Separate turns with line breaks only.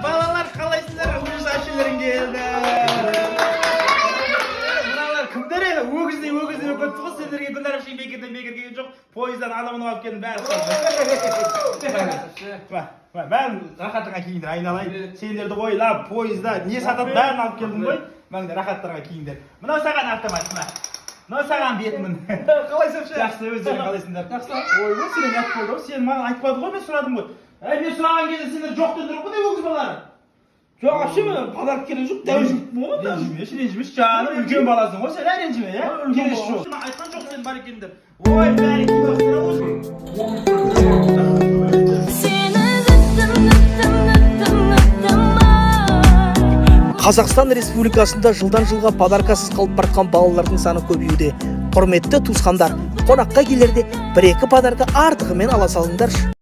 Балалар қалайсыңдар? Өз әшелерің келді. Мыналар кімдер еді? Өгіздей өкетті ғой. Сендерге Гүлнар әпшейін бекерге жоқ. Пойыздан адамын алып келдім бәрі. Бәрін рахатыңа киіңдер, айналайын. Сендерді ойлап, пойызда не сатып бәрін алып келдім ғой. Мәңді рахаттарға киіңдер. Мынау саған автомат, мынау саған бетімін.
Қалайсың ше?
Жақсы, өздерің қалайсыңдар? Жақсы. Ойбай, сен ұят болды. Сен маған айтпады ғой, мен сұрадым ғой. Мен сұраған кезде сендер жоқ дедіңдер ғой, не өгіз балалар?
Жоқ, вообще мен подарок керек жоқ, дәуізім болған.
Ренжімеш, жаным, үлкен баласың ғой, сен ренжіме, иә? Кереш жоқ. Айтқан жоқ сен бар екендер. Ой, бәрі киіп
Қазақстан Республикасында жылдан жылға подаркасыз қалып баратқан балалардың саны көбеюде. Құрметті туысқандар, қонаққа келерде бір-екі подарка артығымен ала салыңдаршы.